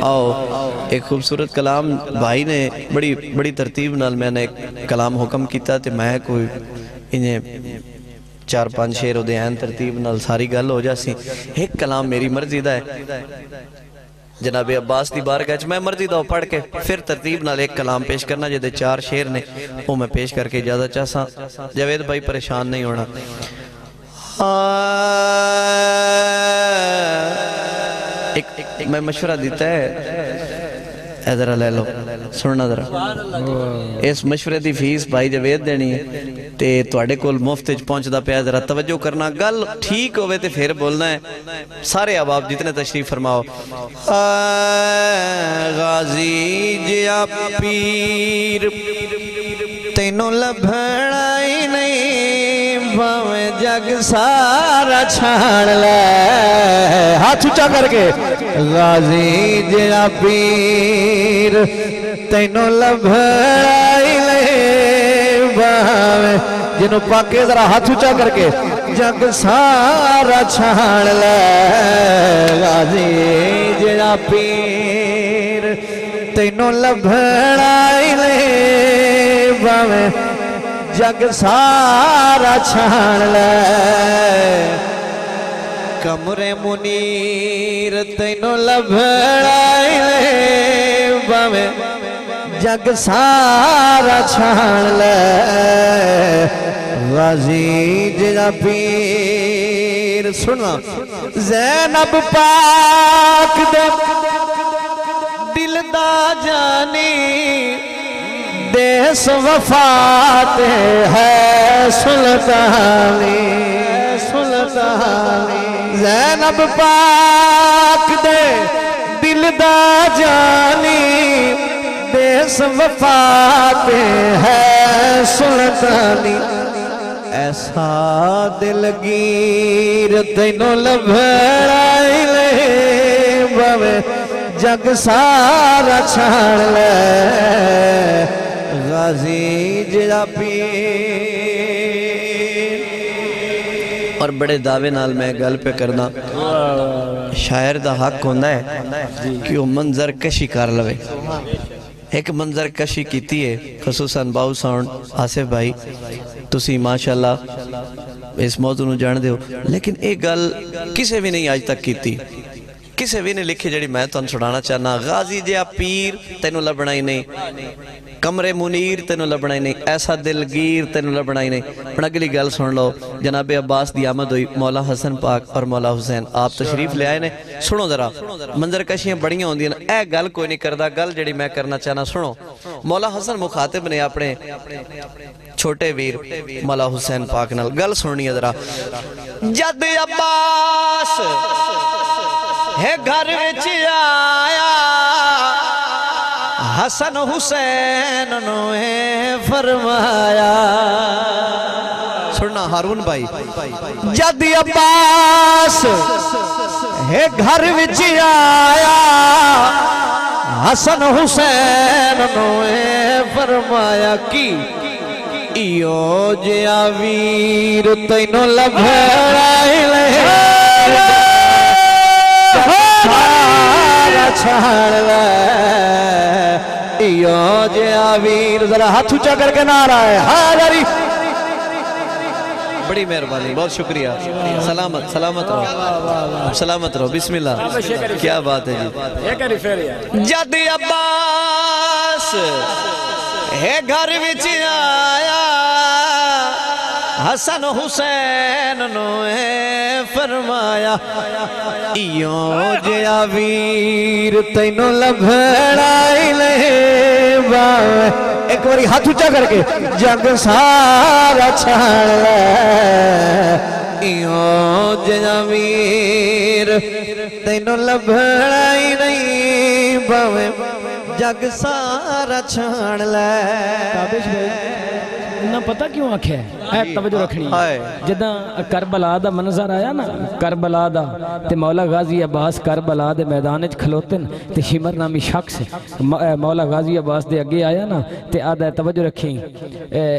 آؤ ایک خوبصورت کلام بھائی نے بڑی ترتیب نال میں نے ایک کلام حکم کیتا تے میں کوئی انہیں 4-5 شیر ہو دے ہیں ترتیب نال ساری گل ہو جاسی. ایک کلام میری مرضی دا ہے جناب عباس دی بارگاہ میں مرضی دا پڑھ کے پھر ترتیب نال ایک کلام پیش کرنا جدے 4 شیر نے وہ میں پیش کر کے اجازت چاہسا. جاوید بھائی پریشان نہیں ہونا. میں مشورہ دیتا ہے ادھر لے لو سننا ذرا. اس مشورے دی فیس بھائی جاوید دینی ہے تے تواڈے کول مفت وچ پہنچدا پیا. ذرا توجہ کرنا گل ٹھیک ہوئے تے پھر بولنا ہے. سارے احباب جتنے تشریف فرماؤ. غازی جیا پیر تینوں لبھنا ہی نہیں بھاویں جگ سارا چھاڑ لے. ہاتھ اونچا کر کے. غازی جیا پیر تینوں لبھنا ہی نہیں بھاویں جنہوں پاکے ذرا ہاتھ اونچا کر کے جگ سارا چھاڑ لے. غازی جیا پیر تینوں لبھنا ہی نہیں بھاویں جگ سارا چھاڑ لے. کمرے منیر تینوں لبھنا ہی نہیں بھاویں جگ سارا چھاڑ لے. غازی جیا پیر سننا. زینب پاک دے دل دا جانی دیس وفات ہے سلطانی. زینب پاک دے دل دا جانی دیس وفات ہے سلطانی. ایسا دلگیر تینوں لبھنا ہی نہیں بھاویں جگ سارا چھاڑ لے. غازی جیا پیر. اور بڑے دعوے نال میں گل پہ کرنا شاعر دا حق ہوندہ ہے کہ وہ منظر کشی کر لوے. ایک منظر کشی کیتی ہے خصوصاً باؤ ساؤنڈ آصف بھائی تسی ماشاءاللہ اس موضوع نو جان دے ہو لیکن ایک گل کسے بھی نہیں آج تک کیتی کسے بھی نہیں لکھی جڑی میں تو سنانا چاہنا. غازی جیا پیر تینوں لبنا ہی نہیں کمرے منیر تینوں لبنا ہی نہیں ایسا دلگیر تینوں لبنا ہی نہیں. پر اگلی گل سن لو. جناب عباس دی آمد ہوئی مولا حسن پاک اور مولا حسین آپ تشریف لے آئے نے. سنو ذرا منظر کشیاں بڑیاں ہوندی ہیں اے گل کوئی نہیں کردہ گل جڑی میں کرنا چاہنا. سنو مولا حسن مخاطب نے اپنے چھوٹے ویر مولا حسین پاک نال گل سننی ہے ذرا. جد عباس ہے گھر وچ آیا حسن حسین نوے فرمایا. سننا ہارون بھائی. جد عباس ہے گھر وچ آیا حسن حسین نوے فرمایا کی ایو جیا ویر تینوں لبھنا ہی نہیں سارا چھاڑ لے. ایو جیا ویر ذرا ہاتھ اونچا کر کے نعرہ ہے حاضری. بڑی مہربانی بہت شکریہ. سلامت سلامت رہو سلامت رہو. بسم اللہ. کیا بات ہے جی. جد عباس ہے گھر وچ آیا حسن حسین نوے فرمایا ایو جیا ویر تینوں لبھنا ہی نہیں باویں. ایک باری ہاتھ اونچا کر کے جگ سارا چھاڑ لے. ایو جیا ویر تینوں لبھنا ہی نہیں باویں جگ سارا چھاڑ لے. انہاں پتہ کیوں آکھیا ہے اے توجہ رکھنی جداں کربلا دا منظر آیا نا کربلا دا تے مولا غازی عباس کربلا دے میدان وچ کھلوتن تے شمر نامی شخص مولا غازی عباس دے اگے آیا نا تے آدھا توجہ رکھیں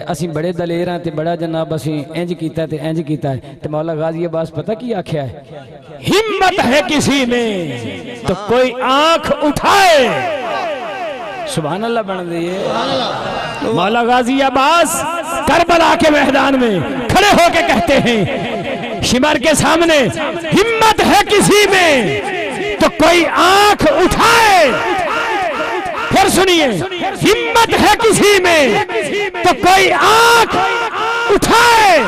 اسی بڑے دلیر ہیں تے بڑا جناب اسی انج کیتا ہے تے انج کیتا ہے تے مولا غازی عباس پتہ کی آکھیا ہے ہمت ہے کسی میں تو کوئی آنکھ اٹھائے سبحان اللہ بن دیئے مولا غازی عباس کربلا کے میدان میں کھڑے ہو کے کہتے ہیں شمر کے سامنے ہمت ہے کسی میں تو کوئی آنکھ اٹھائے پھر سنیے ہمت ہے کسی میں تو کوئی آنکھ اٹھائے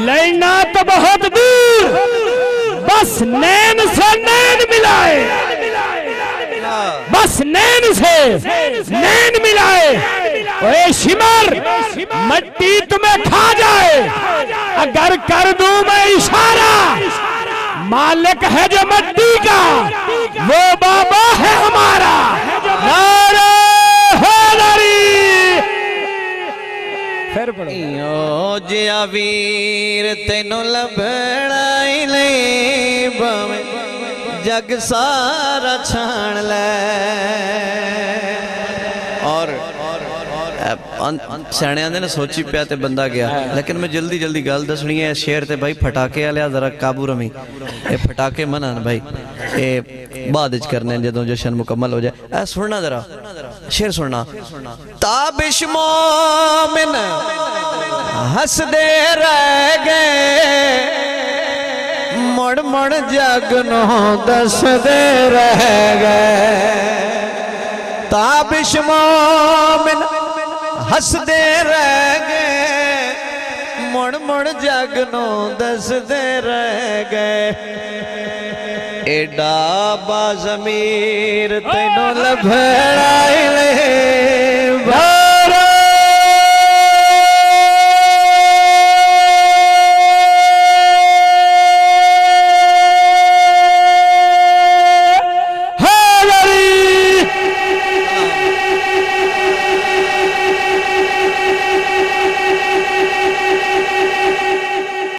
لینا تو بہت دور بس نین سے نین ملائے بس نین سے نین ملائے اے شمر مٹی تمہیں کھا جائے اگر کر دوں میں اشارہ مالک ہے جو مٹی کا وہ بابا ہے ہمارا نعرہ حیدری پھر پڑھو جیا ویر تینوں لبڑائی لے باویں جگ سارا چھان لے اور سیانے آندے نے سوچی پیا تے بندہ گیا لیکن میں جلدی جلدی گل دسنی ہے شیر تے بھائی پھٹاکے آلیا ذرا قابو رمی اے پھٹاکے منان بھائی اے بعد کرنے جدوں جشن مکمل ہو جائے اے سننا ذرا شیر سننا تابش مومن ہس دے رہ گئے مڑ مڑ جگ نو دس دے رہ گئے تابش مومن ہس دے رہ گئے مڑ مڑ جگ نو دس دے رہ گئے ایڈا با ضمیر تینوں لبھڑائی لے